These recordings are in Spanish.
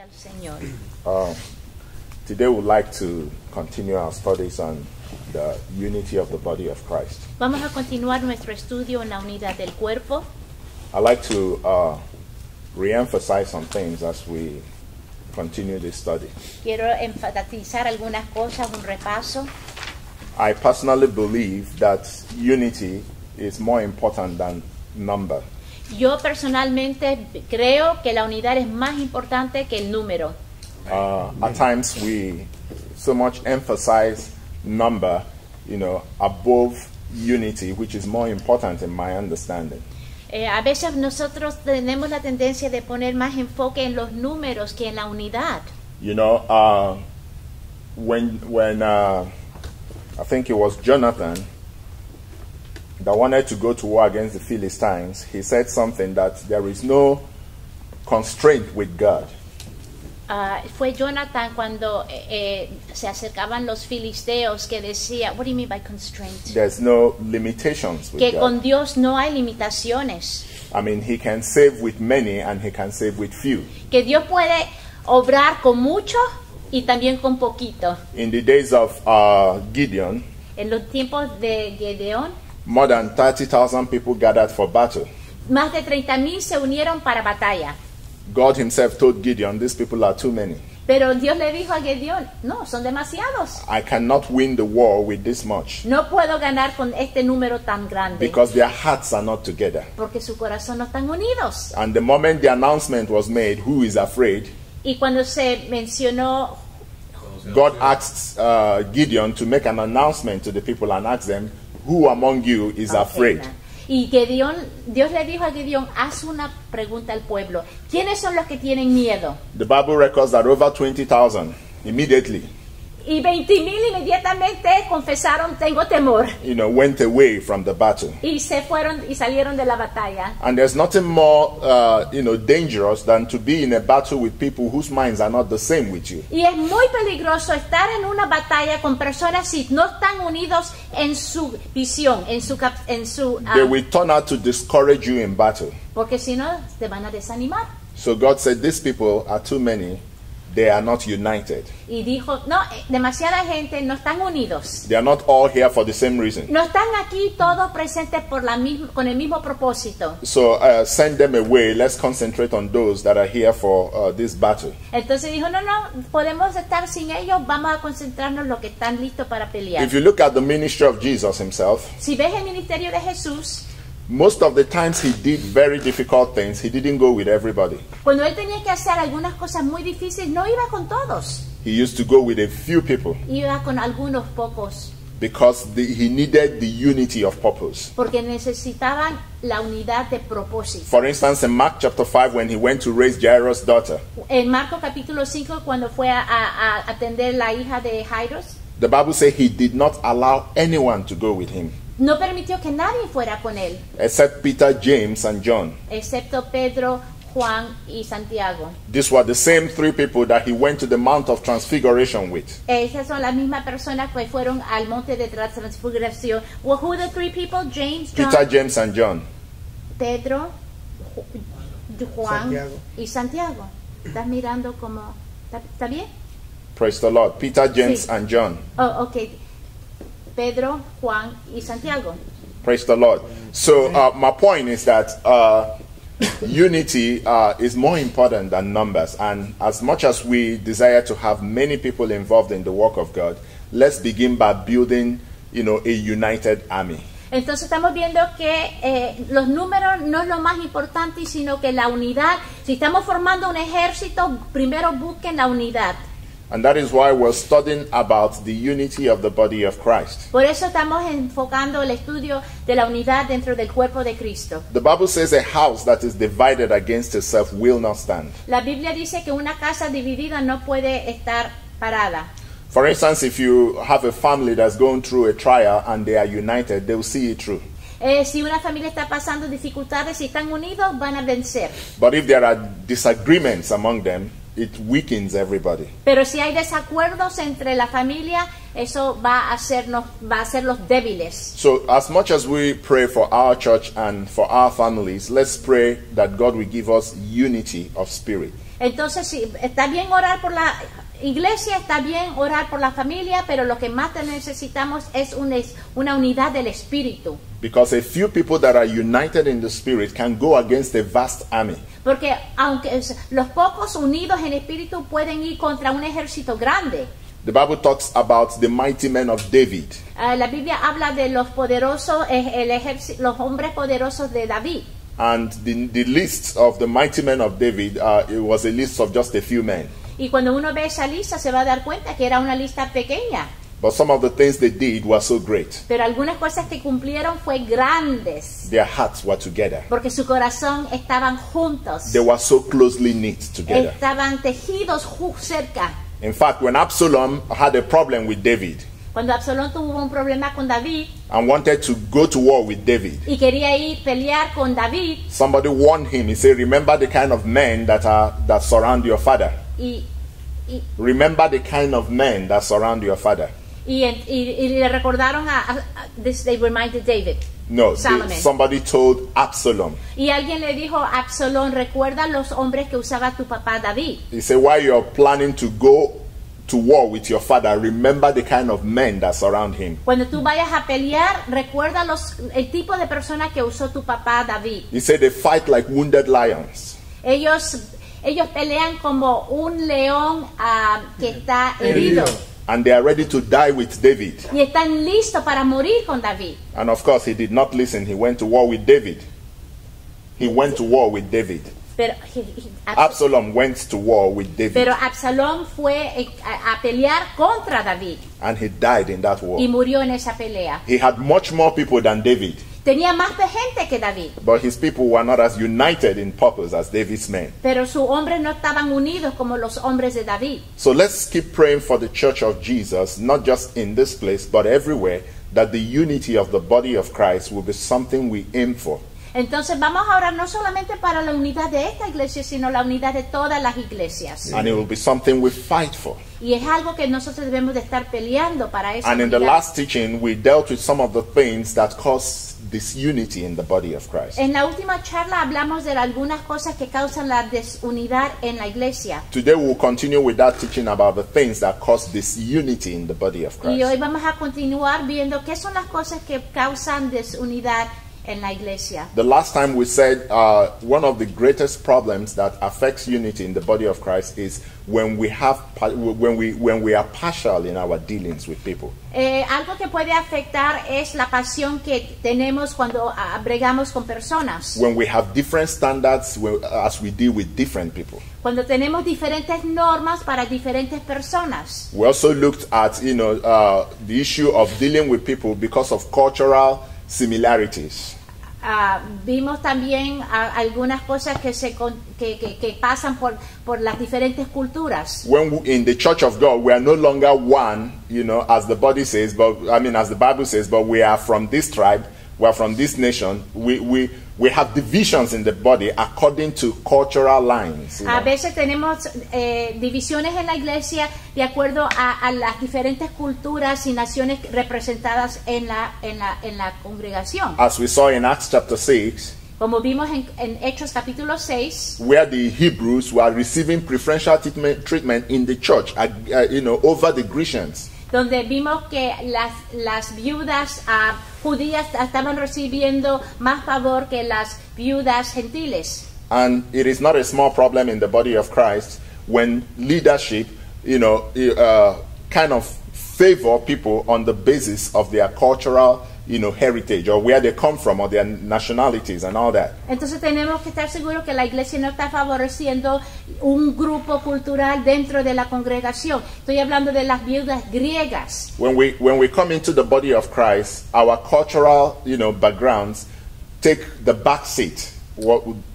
al Señor. Today we'd like to continue our studies on the unity of the body of Christ. Vamos a continuar nuestro estudio en la unidad del cuerpo. I'd like to re-emphasize some things as we continue this study. Quiero enfatizar algunas cosas, un repaso. I personally believe that unity is more important than number. Yo personalmente creo que la unidad es más importante que el número. At times we so much emphasize number, above unity, which is more important in my understanding. A veces nosotros tenemos la tendencia de poner más enfoque en los números que en la unidad. When I think it was Jonathan that wanted to go to war against the Philistines, he said something that there is no constraint with God. Fue Jonathan cuando se acercaban los filisteos que decía, what do you mean by constraint? There's no limitations with Que God. con Dios no hay limitaciones. I mean, he can save with many and he can save with few. Que Dios puede obrar con mucho y también con poquito. In the days of Gideon, En los tiempos de Gedeón, more than 30,000 people gathered for battle. más de 30,000 se unieron para batalla. God himself told Gideon, these people are too many. Pero Dios le dijo a Gedeón, no, son demasiados. I cannot win the war with this much No puedo ganar con este número tan grande. because their hearts are not together. Porque su corazón no están unidos. And the moment the announcement was made, who is afraid, Y cuando se mencionó, God asked Gideon to make an announcement to the people and ask them, who among you is afraid? Y Gedeón, Dios le dijo a Gedeón, haz una pregunta al pueblo. ¿Quiénes son los que tienen miedo? The Bible records that over 20,000 immediately, Y 20,000 inmediatamente confesaron, tengo temor. went away from the battle. Y se fueron y salieron de la batalla. And there's nothing more, dangerous than to be in a battle with people whose minds are not the same with you. Y es muy peligroso estar en una batalla con personas si no están unidos en su visión, en su They will turn out to discourage you in battle. porque si no te van a desanimar. So God said, these people are too many. They are not united. Y dijo, no, demasiada gente no están unidos. They are not all here for the same reason. No están aquí todos presentes con el mismo propósito. So send them away. Let's concentrate on those that are here for this battle. Entonces dijo, no, podemos estar sin ellos, vamos a concentrarnos en los que están listos para pelear. If you look at the ministry of Jesus himself, Si ves el ministerio de Jesús, most of the times he did very difficult things. He didn't go with everybody. cuando él tenía que hacer algunas cosas muy difíciles, no iba con todos, He used to go with a few people iba con algunos pocos, because he needed the unity of purpose. porque necesitaban la unidad de propósito. For instance, in Mark chapter 5, when he went to raise Jairus' daughter, En Marcos capítulo 5, cuando fue a atender la hija de Jairus, the Bible says he did not allow anyone to go with him no permitió que nadie fuera con él, except Peter, James, and John. excepto Pedro, Juan y Santiago. These were the same three people that he went to the Mount of Transfiguration with. Esas son las mismas personas que fueron al monte de transfiguración. Well, who are the three people? James, John, Peter, James, and John. Pedro, Juan Santiago. y Santiago. ¿Estás mirando como... ¿Está bien? Praise the Lord. Peter, James, Sí. and John. Oh, ok. Pedro, Juan y Santiago. Praise the Lord. So my point is that unity is more important than numbers. And as much as we desire to have many people involved in the work of God, let's begin by building, a united army. Entonces estamos viendo que los números no es lo más importante, sino que la unidad. Si estamos formando un ejército, primero busquen la unidad. And that is why we're studying about the unity of the body of Christ. Por eso estamos enfocando el estudio de la unidad dentro del cuerpo de Cristo. The Bible says a house that is divided against itself will not stand. La Biblia dice que una casa dividida no puede estar parada. For instance, if you have a family that's going through a trial and they are united, they will see it through. Si una familia está pasando dificultades y están unidos, van a vencer. But if there are disagreements among them, it weakens everybody. Pero si hay desacuerdos entre la familia, eso va a hacerlos débiles. So as much as we pray for our church and for our families, let's pray that God will give us unity of spirit. Entonces, sí, está bien orar por la iglesia, está bien orar por la familia, pero lo que más necesitamos es una unidad del espíritu. Because a few people that are united in the Spirit can go against a vast army. Porque aunque los pocos unidos en espíritu pueden ir contra un ejército grande. The Bible talks about the mighty men of David. La Biblia habla de los poderosos, los hombres poderosos de David. And the list of the mighty men of David, it was a list of just a few men. Y cuando uno ve esa lista se va a dar cuenta que era una lista pequeña. But some of the things they did were so great. Pero algunas cosas que cumplieron fue grandes. Their hearts were together. Porque su corazón estaban juntos. They were so closely knit together. Estaban tejidos cerca. In fact, when Absalom had a problem with David, cuando Absalón tuvo un problema con David and wanted to go to war with David, y quería ir pelear con David, somebody warned him. He said, remember the kind of men that surround your father. Remember the kind of men that surround your father. Y le recordaron they reminded David. No, somebody told Absalom. Y alguien le dijo a Absalón, recuerda los hombres que usaba tu papá David. He said, while you're planning to go to war with your father, remember the kind of men that surround him. Cuando tú vayas a pelear, recuerda el tipo de persona que usó tu papá David. He said they fight like wounded lions. Ellos pelean como un león que está herido. And they are ready to die with David. Y están listos para morir con David. And of course, he did not listen. He went to war with David. He went to war with David. Pero, Absalom went to war with David. Pero Absalón fue a pelear contra David. And he died in that war. Y murió en esa pelea. He had much more people than David. Tenía más gente que David. But his people were not as united in purpose as David's men. Pero sus hombres no estaban unidos como los hombres de David. So let's keep praying for the church of Jesus, not just in this place, but everywhere, that the unity of the body of Christ will be something we aim for. Entonces vamos a orar no solamente para la unidad de esta iglesia, sino la unidad de todas las iglesias. And it will be something we fight for. Y es algo que nosotros debemos de estar peleando para esa And in unidad. the last teaching, we dealt with some of the things that cause disunity in the body of Christ. En la última charla hablamos de algunas cosas que causan la desunidad en la iglesia. Today we will continue with that teaching about the things that cause disunity in the body of Y hoy Christ. vamos a continuar viendo qué son las cosas que causan desunidad en la iglesia. The last time we said one of the greatest problems that affects unity in the body of Christ is when we are partial in our dealings with people. Algo que puede afectar es la pasión que tenemos cuando bregamos con personas. When we have different standards as we deal with different people. Cuando tenemos diferentes normas para diferentes personas. We also looked at the issue of dealing with people because of cultural similarities. Vimos también algunas cosas que pasan por las diferentes culturas. When in the church of God, we are no longer one, as the body says, as the Bible says, but we are from this tribe, we are from this nation. We have divisions in the body according to cultural lines. A veces tenemos divisiones en la iglesia de acuerdo a las diferentes culturas y naciones representadas en la congregación. As we saw in Acts chapter 6, como vimos en Hechos capítulo 6, where the Hebrews were receiving preferential treatment in the church, over the Grecians. Donde vimos que las viudas judías estaban recibiendo más favor que las viudas gentiles. And it is not a small problem in the body of Christ when leadership, kind of favor people on the basis of their cultural, heritage or where they come from or their nationalities and all that. Entonces tenemos que estar seguros que la iglesia no está favoreciendo un grupo cultural dentro de la congregación. Estoy hablando de las viudas griegas. When we come into the body of Christ, our cultural, backgrounds take the back seat.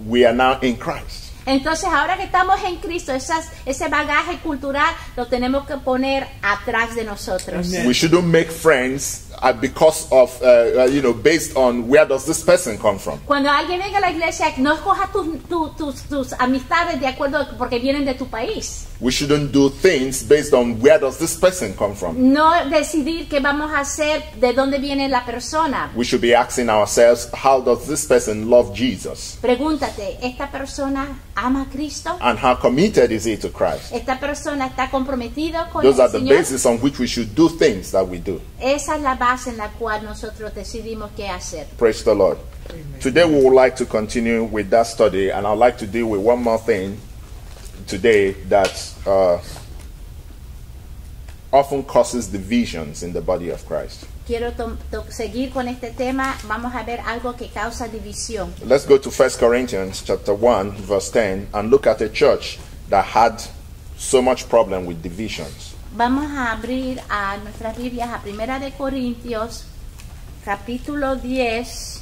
We are now in Christ. Entonces ahora que estamos en Cristo, ese bagaje cultural lo tenemos que poner atrás de nosotros. We shouldn't make friends because of, based on where does this person come from. Cuando alguien venga a la iglesia, no escoja tus amistades de acuerdo porque vienen de tu país. We shouldn't do things based on where does this person come from. No decidir qué vamos a hacer, de dónde viene la persona. We should be asking ourselves, how does this person love Jesus? Pregúntate, ¿esta persona ama a Cristo. And how committed is he to Christ? Esta persona está comprometida con Those el are the Señor. basis on which we should do things that we do. Esa es la base en la cual nosotros decidimos qué hacer. Praise the Lord. Today we would like to continue with that study, and I'd like to deal with one more thing today that often causes divisions in the body of Christ. Quiero seguir con este tema. Vamos a ver algo que causa división. Let's go to 1 Corinthians chapter 1 verse 10 and look at a church that had so much problem with divisions. Vamos a abrir a nuestras Biblias a Primera de Corintios, capítulo 10.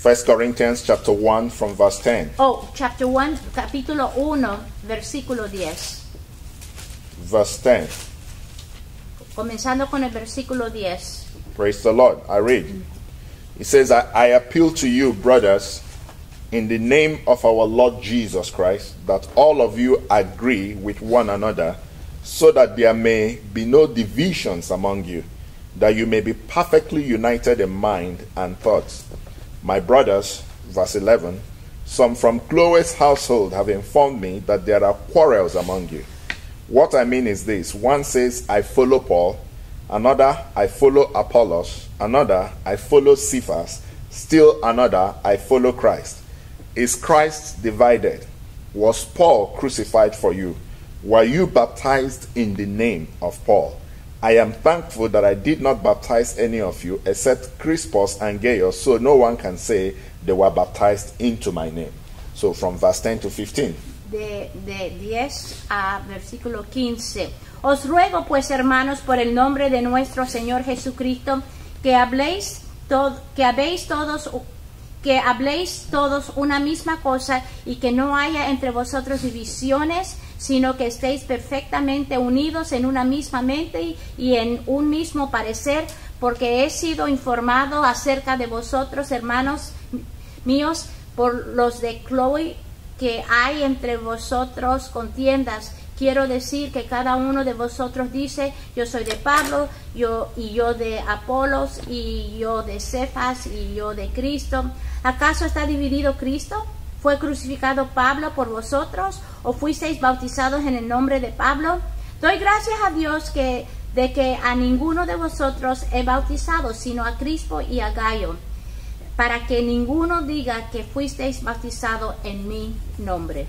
1 Corinthians chapter 1 from verse 10. Chapter 1, capítulo 1, versículo 10. Verse 10. Comenzando con el versículo 10. Praise the Lord. I read. It says, I appeal to you, brothers, in the name of our Lord Jesus Christ, that all of you agree with one another, so that there may be no divisions among you, that you may be perfectly united in mind and thoughts. My brothers, verse 11, some from Chloe's household have informed me that there are quarrels among you. What I mean is this: one says, I follow Paul, another, I follow Apollos, another, I follow Cephas, still another, I follow Christ. Is Christ divided? Was Paul crucified for you? Were you baptized in the name of Paul? I am thankful that I did not baptize any of you except Crispus and Gaius, so no one can say they were baptized into my name. So from verse 10 to 15. De 10 a versículo 15. Os ruego pues, hermanos, por el nombre de nuestro Señor Jesucristo, que habléis todos una misma cosa, y que no haya entre vosotros divisiones, sino que estéis perfectamente unidos en una misma mente y en un mismo parecer, porque he sido informado acerca de vosotros, hermanos míos, por los de Chloe, que hay entre vosotros contiendas. Quiero decir que cada uno de vosotros dice: yo soy de Pablo, yo de Apolos, y yo de Cefas, y yo de Cristo. ¿Acaso está dividido Cristo? ¿Fue crucificado Pablo por vosotros? ¿O fuisteis bautizados en el nombre de Pablo? Doy gracias a Dios de que a ninguno de vosotros he bautizado, sino a Crispo y a Gayo, para que ninguno diga que fuisteis bautizados en mi nombre.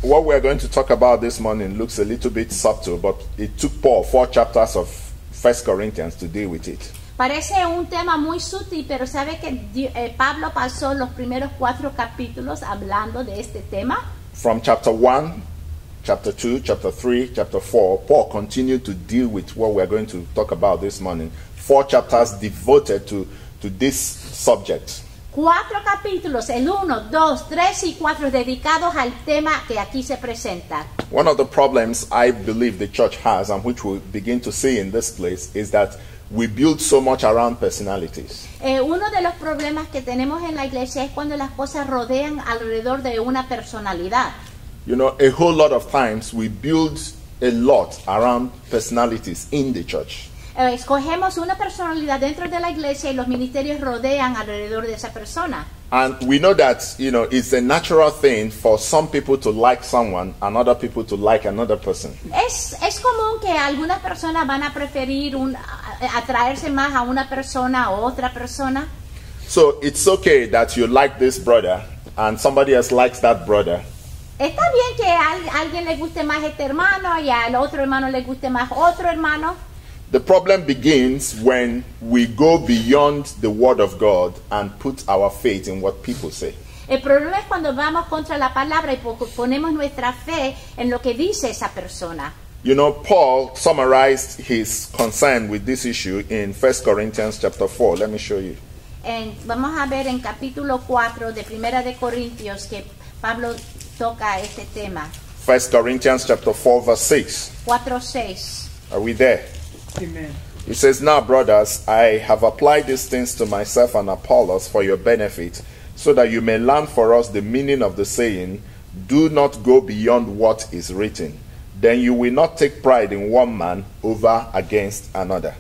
What we're going to talk about this morning looks a little bit subtle, but it took Paul 4 chapters of 1 Corinthians to deal with it. Parece un tema muy sutil, pero sabe que Pablo pasó los primeros 4 capítulos hablando de este tema. From chapter 1, chapter 2, chapter 3, chapter 4, Paul continued to deal with what we're going to talk about this morning. 4 chapters devoted to this subject. 4 capítulos, el 1, 2, 3 y 4 dedicados al tema que aquí se presenta. One of the problems I believe the church has, and which we begin to see in this place, is that we build so much around personalities. Uno de los problemas que tenemos en la iglesia es cuando las cosas rodean alrededor de una personalidad. You know, a whole lot of times we build a lot around personalities in the church. Escogemos una personalidad dentro de la iglesia y los ministerios rodean alrededor de esa persona. And we know that, you know, it's a natural thing for some people to like someone and other people to like another person. Es común que algunas personas van a preferir atraerse más a una persona o otra persona. So it's okay that you like this brother and somebody else likes that brother. Está bien que a alguien le guste más este hermano y al otro hermano le guste más otro hermano. The problem begins when we go beyond the word of God and put our faith in what people say. El problema es cuando vamos contra la palabra y ponemos nuestra fe en lo que dice esa persona. You know, Paul summarized his concern with this issue in 1 Corinthians chapter 4. Let me show you. Vamos a ver en capítulo 4 de Primera de Corintios que Pablo toca este tema. 1 Corinthians chapter 4 verse 6. 4:6. Are we there? Amen. It says, now, brothers, I have applied these things to myself and Apollos for your benefit, so that you may learn for us the meaning of the saying, do not go beyond what is written. Then you will not take pride in one man over against another.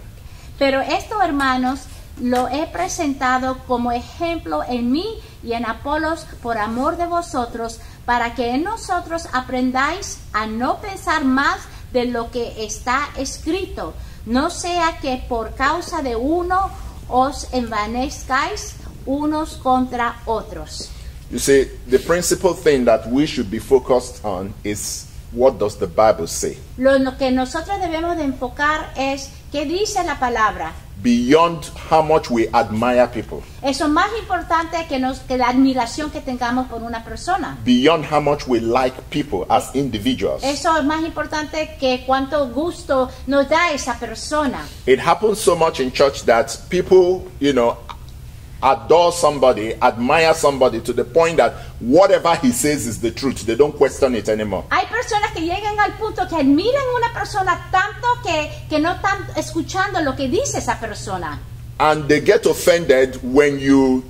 Pero esto, hermanos, lo he presentado como ejemplo en mí y en Apolos por amor de vosotros, para que en nosotros aprendáis a no pensar más de lo que está escrito, no sea que por causa de uno os envanezcáis unos contra otros. You see, the principal thing that we should be focused on is what does the Bible say? Lo que nosotros debemos de enfocar es qué dice la palabra. Beyond how much we admire people, Eso es más importante que la admiración que tengamos por una persona. beyond how much we like people as individuals. Eso es más importante que cuánto gusto nos da esa persona. It happens so much in church that people, adore somebody, admire somebody to the point that whatever he says is the truth. They don't question it anymore. Hay personas que llegan al punto que admiran a una persona tanto que no están escuchando lo que dice esa persona. And they get offended when you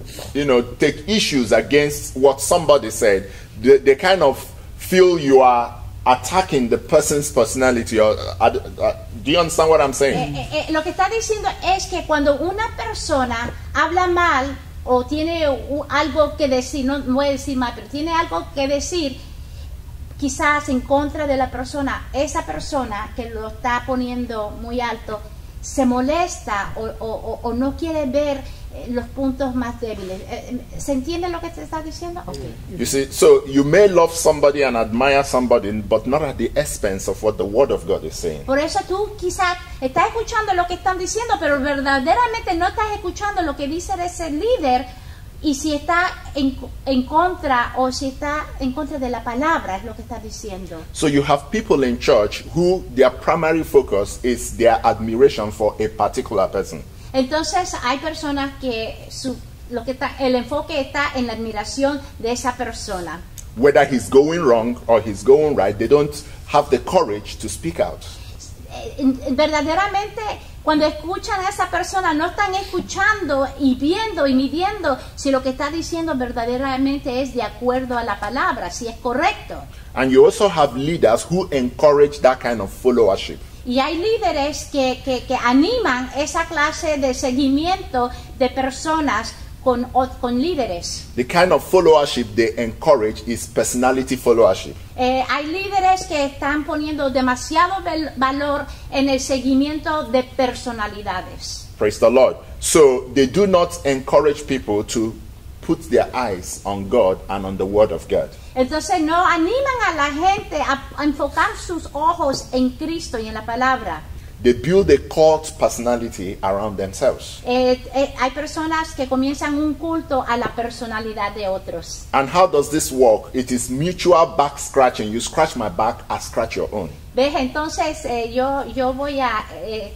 take issues against what somebody said. They kind of feel you are attacking the person's personality. Do you understand what I'm saying? Lo que está diciendo es que cuando una persona habla mal o tiene algo que decir, no voy a decir mal, pero tiene algo que decir, quizás en contra de la persona, esa persona que lo está poniendo muy alto, se molesta o no quiere ver los puntos más débiles. ¿Se entiende lo que te está diciendo? Okay. You see, so you may love somebody and admire somebody, but not at the expense of what the Word of God is saying. Por eso tú quizás estás escuchando lo que están diciendo, pero verdaderamente no estás escuchando lo que dice ese líder, y si está en contra o si está en contra de la palabra, es lo que está diciendo. So you have people in church who their primary focus is their admiration for a particular person. Entonces hay personas que el enfoque está en la admiración de esa persona. Whether he's going wrong or he's going right, they don't have the courage to speak out. Verdaderamente, cuando escuchan a esa persona, no están escuchando y viendo y midiendo si lo que está diciendo verdaderamente es de acuerdo a la palabra, si es correcto. And you also have leaders who encourage that kind of followership. Y hay líderes que animan esa clase de seguimiento de personas con líderes. The kind of followership they encourage is personality followership. Hay líderes que están poniendo demasiado valor en el seguimiento de personalidades. Praise the Lord. So they do not encourage people to put their eyes on God and on the Word of God. Entonces no animan a la gente a enfocar sus ojos en Cristo y en la palabra. They build a cult personality around themselves. Hay personas que comienzan un culto a la personalidad de otros. And how does this work? It is mutual back scratching. You scratch my back, I scratch your own. ¿Ves? Entonces yo voy a,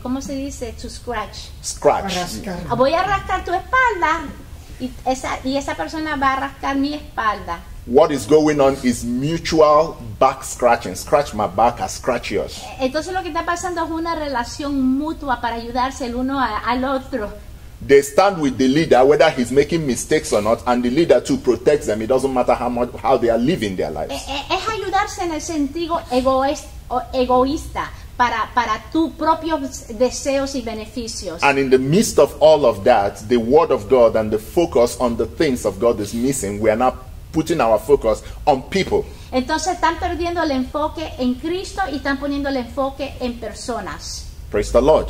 ¿cómo se dice? To scratch. Scratch. Voy a rascar tu espalda y esa persona va a rascar mi espalda. What is going on is mutual back scratching. Scratch my back, I scratch yours. Entonces lo que está pasando es una relación mutua para ayudarse el uno al otro. They stand with the leader, whether he's making mistakes or not, and the leader too protects them. It doesn't matter how they are living their lives. Es ayudarse en el sentido egoísta para tus propios deseos y beneficios. And in the midst of all of that, the Word of God and the focus on the things of God is missing. We are not putting our focus on people. Entonces están perdiendo el enfoque en Cristo y están poniendo el enfoque en personas. Praise the Lord.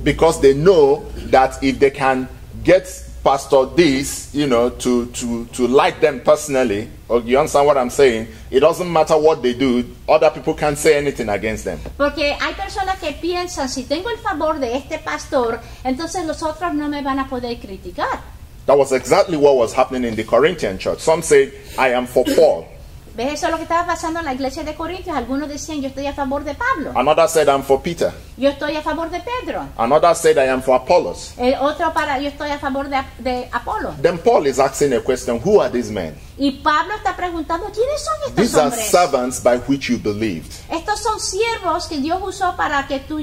Because they know that if they can get Pastor this, to like them personally, or you understand what I'm saying, it doesn't matter what they do, other people can't say anything against them. Porque hay personas que piensan, si tengo el favor de este pastor, entonces los otros no me van a poder criticar. That was exactly what was happening in the Corinthian church. Some said, I am for Paul. ¿Ves? Eso es lo que estaba pasando en la iglesia de Corintios. Algunos decían, yo estoy a favor de Pablo. Another said, I'm for Peter. Yo estoy a favor de Pedro. Another said, I am for Apollos. El otro yo estoy a favor de Apolo. Then Paul is asking a question, who are these men? Y Pablo está preguntando, ¿quiénes son estos These are hombres? servants by which you believed. Estos son siervos que Dios usó para que tú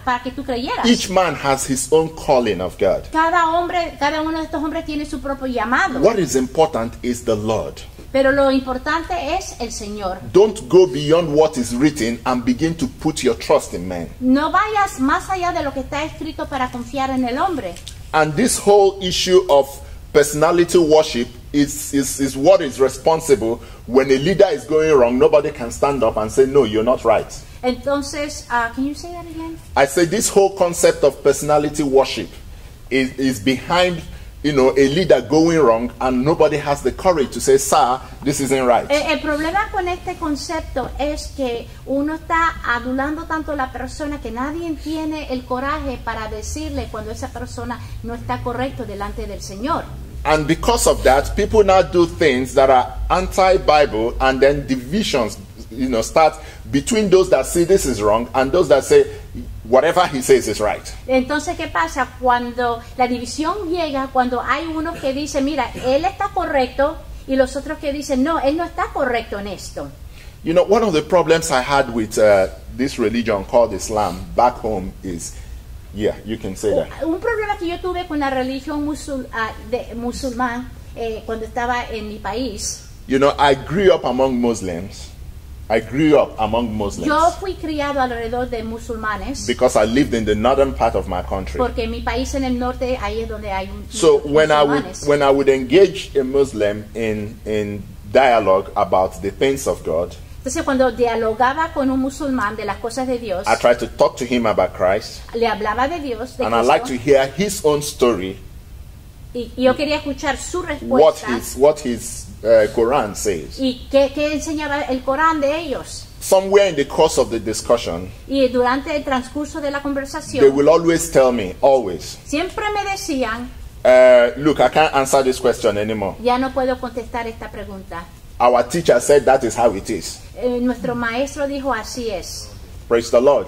para que tú creyeras. Each man has his own calling of God. Cada uno de estos hombres tiene su propio llamado. What is important is the Lord. Pero lo importante es el Señor. Don't go beyond what is written and begin to put your trust in men. No vayas más allá de lo que está escrito para confiar en el hombre. And this whole issue of personality worship is what is responsible when a leader is going wrong. Nobody can stand up and say, no, you're not right. Entonces, can you say that again? I say this whole concept of personality worship is behind, a leader going wrong and nobody has the courage to say, sir, this isn't right. El problema con este concepto es que uno está adulando tanto a la persona que nadie tiene el coraje para decirle cuando esa persona no está correcto delante del Señor. And because of that, people now do things that are anti-Bible, and then divisions, start between those that say this is wrong and those that say whatever he says is right. Entonces, ¿qué pasa? Cuando la división llega, cuando hay unos que dicen, mira, él está correcto, y los otros que dicen, no, él no está correcto en esto. One of the problems I had with this religion called Islam back home is, yeah, you can say that. Un problema que yo tuve con la religión musulmán cuando estaba en mi país. I grew up among Muslims. Yo fui criado alrededor de musulmanes. Because I lived in the northern part of my country. Porque mi país en el norte, ahí es donde hay So when musulmanes. I would engage a Muslim in dialogue about the things of God, entonces cuando dialogaba con un musulmán de las cosas de Dios, I tried to talk to him about Christ, le hablaba de Dios, de and I Cristo, like to hear his own story, y yo quería escuchar su respuesta, what his Quran says. y qué enseñaba el Corán de ellos. Somewhere in the course of the discussion, Y durante el transcurso de la they conversación, will always tell me, always, siempre me decían, look, I can't answer this question anymore. ya no puedo contestar esta pregunta. Our teacher said that is how it is. Nuestro maestro dijo, así es. Praise the Lord.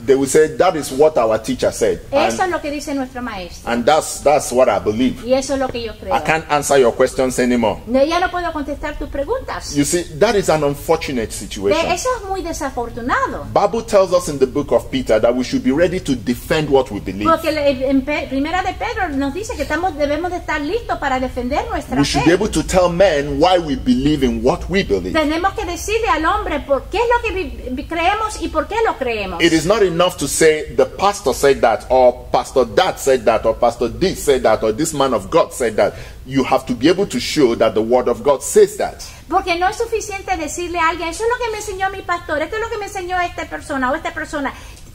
They will say that is what our teacher said, Eso es lo que dice nuestro maestro. and that's what I believe. Y eso es lo que yo creo. I can't answer your questions anymore. Ya no puedo contestar tus preguntas. You see, that is an unfortunate situation. Eso es muy desafortunado. Bible tells us in the book of Peter that we should be ready to defend what we believe. Porque en Primera de Pedro nos dice que debemos de estar listos para defender nuestra We should be fe. able to tell men why we believe in what we believe. Tenemos que decirle al hombre por qué es lo que creemos y por qué lo creemos. It is not enough to say the pastor said that, or Pastor that said that, or Pastor this said that, or this man of God said that. You have to be able to show that the word of God says that. Porque no es suficiente decirle a alguien, eso es lo que me enseñó mi pastor, esto es lo que me enseñó esta persona o esta persona.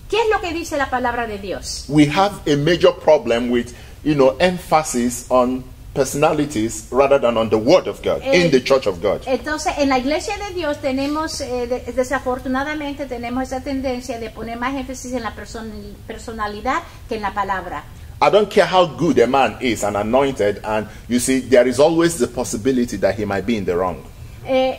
¿Qué es lo que dice la palabra de Dios? We have a major problem with, emphasis on personalities rather than on the word of God in the church of God. Entonces, en la iglesia de Dios tenemos, desafortunadamente, tenemos esa tendencia de poner más énfasis en la personalidad que en la palabra. I don't care how good a man is and anointed, and you see, there is always the possibility that he might be in the wrong.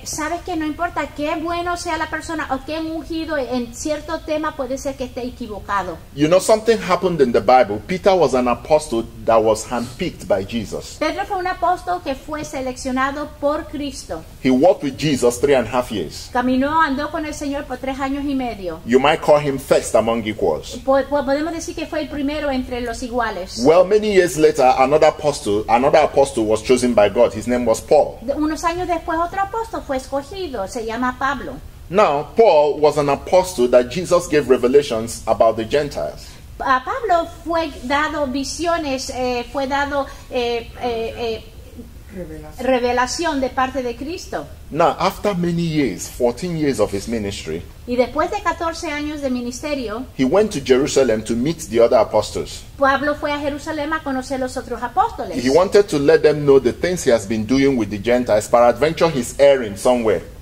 Sabes que no importa qué bueno sea la persona o qué ungido en cierto tema, puede ser que esté equivocado. Something happened in the Bible. Peter was an apostle that was handpicked by Jesus. Pedro fue un apóstol que fue seleccionado por Cristo. He walked with Jesus 3.5 years. Andó con el Señor por 3 años y medio. You might call him first among equals. Podemos decir que fue el primero entre los iguales. Well, many years later, another apostle was chosen by God. His name was Paul. Unos años después, otro apóstol fue escogido, se llama Pablo. Now, Paul was an apostle that Jesus gave revelations about the Gentiles. A Pablo fue dado visiones, fue dado revelación de parte de Cristo. Now, after many years, 14 years of his ministry, Y después de 14 años de ministerio, he went to Jerusalem to meet the other apostles. Pablo fue a Jerusalén a conocer los otros apóstoles. He wanted to let them know the things he has been doing with the Gentiles. Peradventure, he's erring somewhere.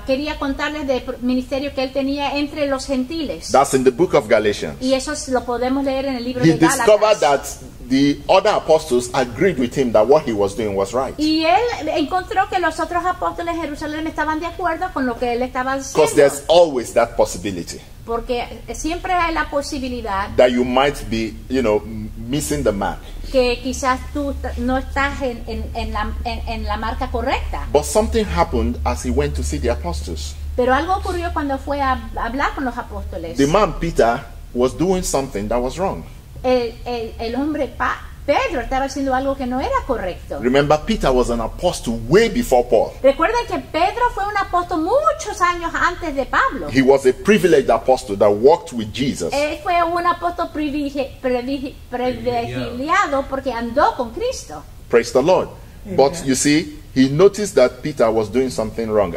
Quería contarles del ministerio que él tenía entre los gentiles. That's in the book of Galatians. Y eso lo podemos leer en el libro He de discovered Gálatas. that the other apostles agreed with him that what he was doing was right. Y él encontró que los otros apóstoles de Jerusalén estaban de acuerdo con lo que él estaba Because haciendo. there's always that possibility Porque siempre hay la posibilidad that you might be, missing the mark. que quizás tú no estás en la marca correcta. But something happened as he went to see the apostles. Pero algo ocurrió cuando fue a hablar con los apóstoles. The man Peter was doing something that was wrong. El hombre Pedro estaba haciendo algo que no era correcto. Remember, Peter was an apostle way before Paul. Recuerden que Pedro fue un apóstol muchos años antes de Pablo. He was a privileged apostle that walked with Jesus. Él fue un apóstol privilegiado porque andó con Cristo. Praise the Lord. But you see, he noticed that Peter was doing something wrong.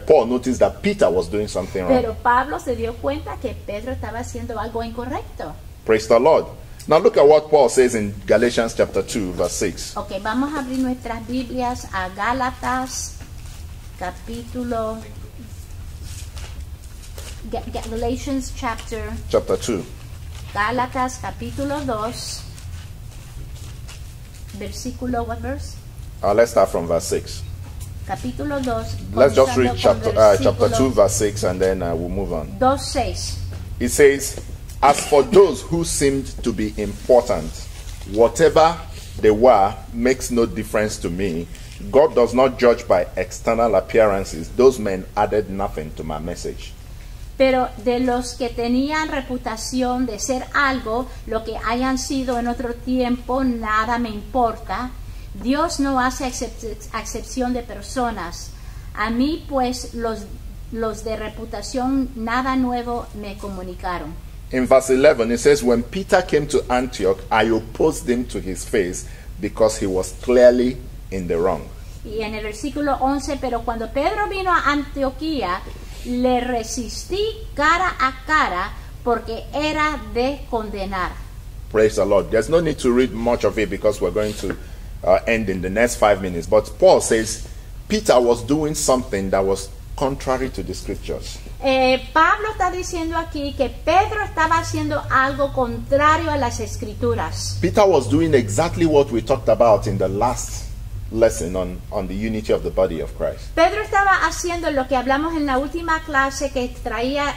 Paul noticed that Peter was doing something wrong. Pero Pablo se dio cuenta que Pedro estaba haciendo algo incorrecto. Praise the Lord. Now look at what Paul says in Galatians chapter 2, verse 6. Ok, vamos a abrir nuestras Biblias a Gálatas, capítulo... Galatians chapter 2. Gálatas capítulo 2, versículo, what verse? Let's start from verse 6. Capítulo 2. Let's just read comenzando chapter con 2, verse 6, and then we'll move on. 2:6. It says, as for those who seemed to be important, whatever they were makes no difference to me. God does not judge by external appearances. Those men added nothing to my message. Pero de los que tenían reputación de ser algo, lo que hayan sido en otro tiempo, nada me importa. Dios no hace excepción de personas. A mí, pues, los de reputación nada nuevo me comunicaron. In verse 11, it says, when Peter came to Antioch, I opposed him to his face because he was clearly in the wrong. Y en el versículo 11, pero cuando Pedro vino a Antioquía, le resistí cara a cara porque era de condenar. Praise the Lord. There's no need to read much of it because we're going to end in the next 5 minutes. But Paul says Peter was doing something that was contrary to the scriptures. Pablo está diciendo aquí que Pedro estaba haciendo algo contrario a las escrituras. Peter was doing exactly what we talked about in the last lesson on the unity of the body of Christ. Pedro estaba haciendo lo que hablamos en la última clase que traía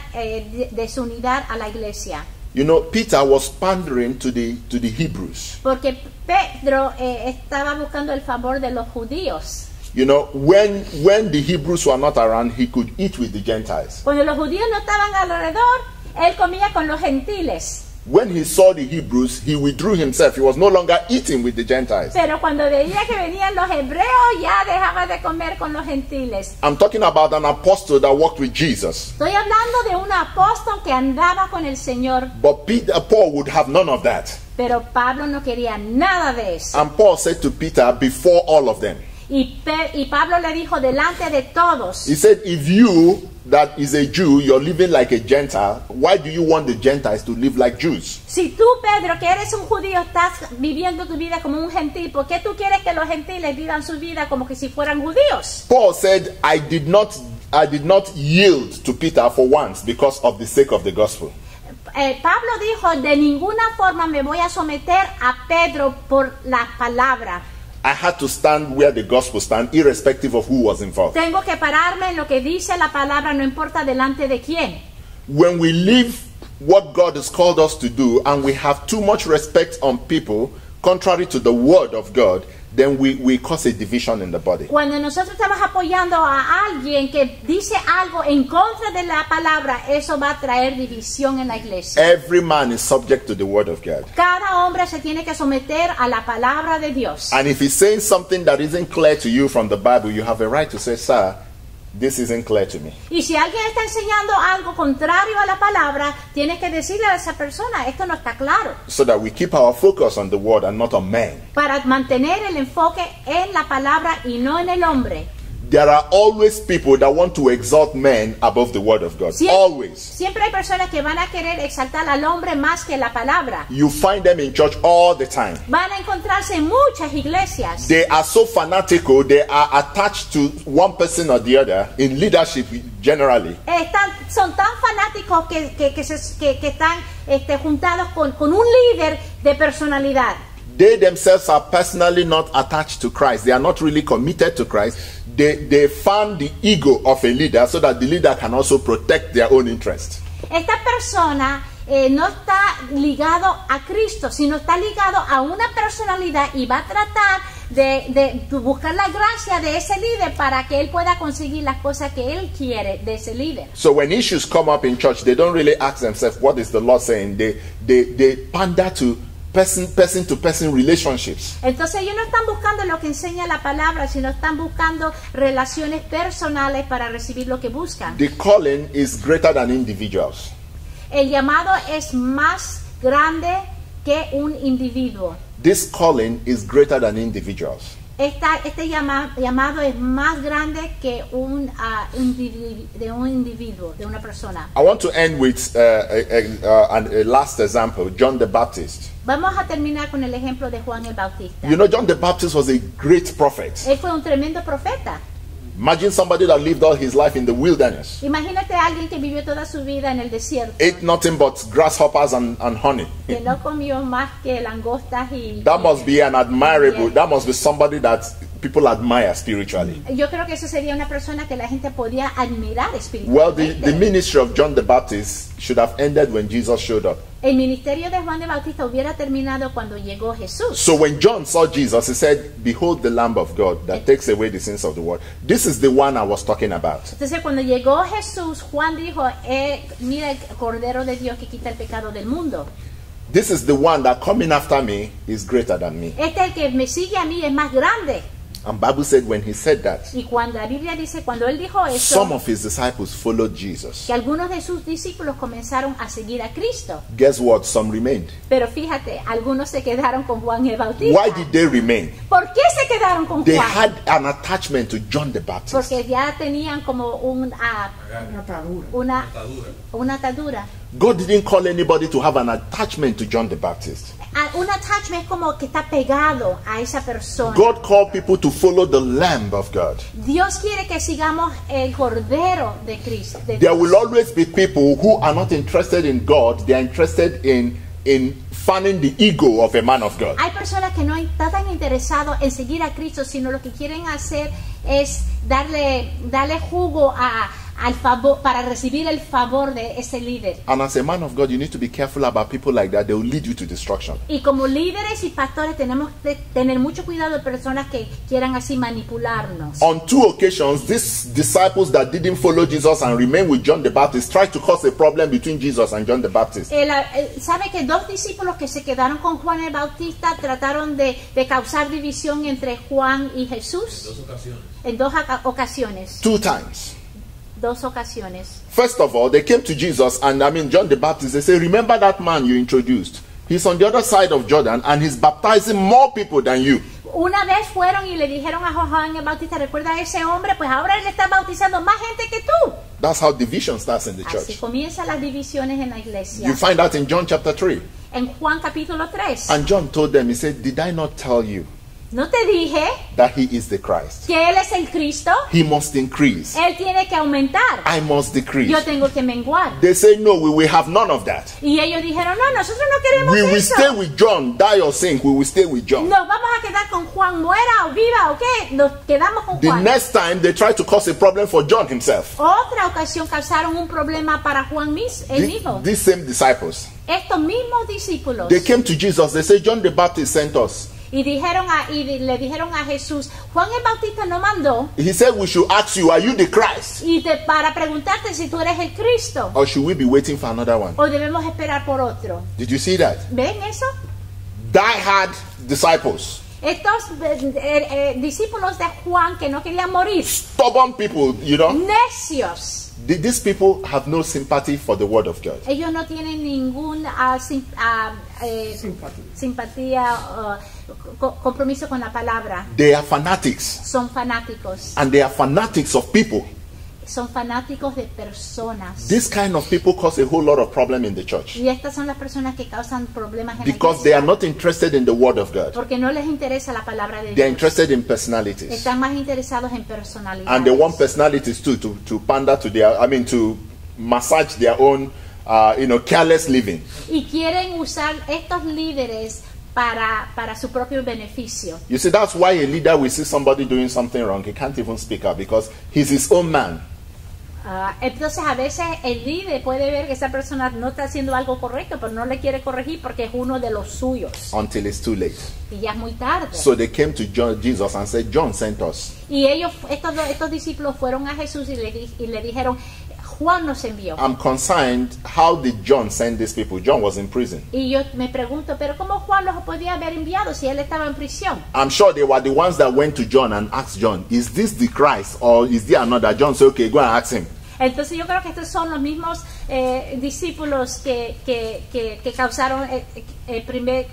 desunidad a la iglesia. You know, Peter was pandering to the Hebrews. Porque Pedro estaba buscando el favor de los judíos. You know, when the Hebrews were not around, he could eat with the Gentiles. Cuando los judíos no estaban alrededor, él comía con los gentiles. When he saw the Hebrews, he withdrew himself. He was no longer eating with the Gentiles. Pero cuando veía que venían los hebreos, ya dejaba de comer con los gentiles. I'm talking about an apostle that walked with Jesus. Estoy hablando de un apóstol que andaba con el Señor. But Paul would have none of that. Pero Pablo no quería nada de eso. And Paul said to Peter before all of them. Y Pablo le dijo delante de todos. He said, if you, that is a Jew, you're living like a Gentile, why do you want the Gentiles to live like Jews? Si tú, Pedro, que eres un judío, estás viviendo tu vida como un gentil, ¿por qué tú quieres que los gentiles vivan su vida como que si fueran judíos? Paul said, I did not yield to Peter for once because of the sake of the gospel. Pablo dijo, de ninguna forma me voy a someter a Pedro por la palabra. I had to stand where the gospel stands, irrespective of who was involved. Tengo que pararme en lo que dice la palabra, no importa delante de quién. When we live what God has called us to do, and we have too much respect on people, contrary to the word of God, then we cause a division in the body. Cuando nosotros estamos apoyando a alguien que dice algo en contra de la palabra, eso va a traer división en la iglesia. Every man is subject to the word of God. Cada hombre se tiene que someter a la palabra de Dios. And if he's saying something that isn't clear to you from the Bible, you have a right to say, sir, this isn't clear to me. Y si alguien está enseñando algo contrario a la palabra, tienes que decirle a esa persona, esto no está claro. So that we keep our focus on the word and not on men. Para mantener el enfoque en la palabra y no en el hombre. There are always people that want to exalt men above the word of God. Always. Siempre hay personas que van a querer exaltar al hombre más que la palabra. You find them in church all the time. Van a encontrarse en muchas iglesias. They are so fanatical, they are attached to one person or the other in leadership generally. Son tan fanáticos que están juntados con un líder de personalidad. They themselves are personally not attached to Christ. They are not really committed to Christ. They fan the ego of a leader so that the leader can also protect their own interest. Esta persona no está ligado a Cristo, sino está ligado a una personalidad y va a tratar de buscar la gracia de ese líder para que él pueda conseguir las cosas que él quiere de ese líder. So when issues come up in church, they don't really ask themselves, what is the Lord saying? They pander to person-to-person relationships. Entonces ellos no están buscando lo que enseña la palabra, sino están buscando relaciones personales para recibir lo que buscan. The calling is greater than individuals. El llamado es más grande que un individuo. This calling is greater than individuals. Este llamado es más grande que de un individuo, de una persona. I want to end with a last example, John the Baptist. Vamos a terminar con el ejemplo de Juan el Bautista. You know, John the Baptist was a great prophet. Él fue un tremendo profeta. Imagine somebody that lived all his life in the wilderness. Imagínate a alguien que vivió toda su vida en el desierto, Ate nothing but grasshoppers and honey. que no comió más que langostas y... That must be that must be somebody that people admire spiritually. Yo creo que eso sería una persona que la gente podía admirar Well, espiritualmente. the ministry of John the Baptist should have ended when Jesus showed up. El ministerio de Juan el Bautista hubiera terminado cuando llegó Jesús. So when John saw Jesus, he said, "Behold the Lamb of God that takes away the sins of the world." This is the one I was talking about. Entonces cuando llegó Jesús, Juan dijo, mira el Cordero de Dios que quita el pecado del mundo. This is the one that coming after me is greater than me. El que me sigue a mí es más grande. And Bible said when he said that, Y cuando la Biblia dice, cuando él dijo eso, some of his disciples followed Jesus. que algunos de sus discípulos comenzaron a seguir a Cristo. Guess what? Some remained. Pero fíjate, algunos se quedaron con Juan el Bautista. Why did they remain? ¿Por qué se quedaron con They Juan? had an attachment to John the Baptist. Porque ya tenían como una atadura. God didn't call anybody to have an attachment to John the Baptist. Un attachment es como que está pegado a esa persona. God called people to follow the Lamb of God. Dios quiere que sigamos el Cordero de Cristo. de There Dios. will always be people who are not interested in God. They are interested in fanning the ego of a man of God. Hay personas que no están tan interesados en seguir a Cristo, sino lo que quieren hacer es darle jugo al favor, para recibir el favor de ese líder. And as a man of God, you need to be careful about people like that. They will lead you to destruction. Y como líderes y pastores tenemos que tener mucho cuidado de personas que quieran así manipularnos. On 2 occasions, these disciples that didn't follow Jesus and remain with John the Baptist tried to cause a problem between Jesus and John the Baptist. Sabe que 2 discípulos que se quedaron con Juan el Bautista trataron de causar división entre Juan y Jesús. En 2 ocasiones. 2 times. 2 ocasiones. First of all, they came to Jesus, and John the Baptist, they say, "Remember that man you introduced? He's on the other side of Jordan, and he's baptizing more people than you." Una vez fueron y le dijeron a Juan el Bautista, recuerda a ese hombre, pues ahora él está bautizando más gente que tú. That's how division starts in the Así church. comienzan las divisiones en la iglesia. You find that in John chapter 3. En Juan capítulo 3. And John told them, he said, "Did I not tell you ¿No te dije that he is the Christ? que él es el Cristo? He must increase. Él tiene que aumentar. I must decrease." Yo tengo que menguar. They say, "No, we will have none of that. Y ellos dijeron, no, nosotros no queremos We will eso. stay with John, die or sink, we will stay with John." Nos vamos a quedar con Juan, muera o viva o qué. Nos quedamos con The Juan. next time, they tried to cause a problem for John himself. Otra ocasión causaron un problema para Juan él mismo. These same disciples, Estos mismos discípulos. they came to Jesus. They said, "John the Baptist sent us. Y le dijeron a Jesús, Juan el Bautista no mandó He said we should ask you, are you the Christ? para preguntarte si tú eres el Cristo Or should we be waiting for another one?" o debemos esperar por otro. Did you see that? ¿Ven eso? Die-hard disciples. Estos discípulos de Juan que no querían morir, Stubborn people, you know. necios. These people have no sympathy for the word of God. Ellos no tienen ningún simpatía, compromiso con la palabra. They are fanatics. Son fanáticos. And they are fanatics of people. Son fanáticos de personas. This kind of people cause a whole lot of problem in the church. Y estas son las personas que causan problemas en Because la they iglesia. are not interested in the word of God. Porque no les interesa la palabra de They are Dios. interested in personalities. Están más interesados en personalidades. And they want personalities too to pander to their, to massage their own, careless living. Y quieren usar estos líderes para su propio beneficio. You see, that's why a leader will see somebody doing something wrong. He can't even speak up because he's his own man. Entonces a veces el líder puede ver que esa persona no está haciendo algo correcto, pero no le quiere corregir porque es uno de los suyos. Until it's too late. Y ya es muy tarde. So they came to Jesus and said, "John sent us." Y estos discípulos fueron a Jesús y le dijeron, Juan nos envió. I'm concerned, how did John send these people? John was in prison. Y yo me pregunto, pero ¿cómo Juan los podía haber enviado si él estaba en prisión? I'm sure they were the ones that went to John and asked John, "Is this the Christ or is there another?" John said, "Okay, go and ask him." Entonces yo creo que estos son los mismos discípulos que causaron el primer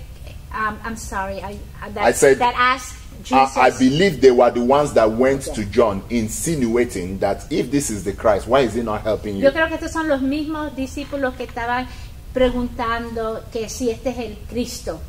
I'm sorry, I said- that asked I believe they were the ones that went to John insinuating that if this is the Christ, why is he not helping you? Yo creo que estos son los mismos discípulos que estaban preguntando que si este es el Cristo.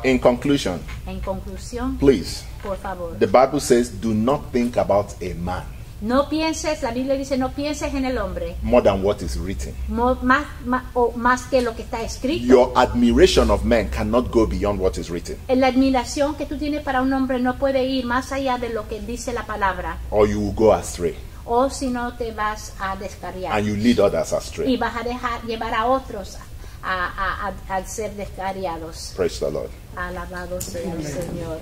In conclusion, En conclusión, please, por favor, the Bible says, do not think about a man no pienses, la Biblia dice, no pienses en el hombre more than what is written. más que lo que está escrito. Your admiration of men cannot go beyond what is written, La admiración que tú tienes para un hombre no puede ir más allá de lo que dice la palabra, or you will go astray o si no te vas a descarriar and you lead others y astray. vas a llevar a otros a ser descarriados. Praise the Lord. Alabado sea el Señor.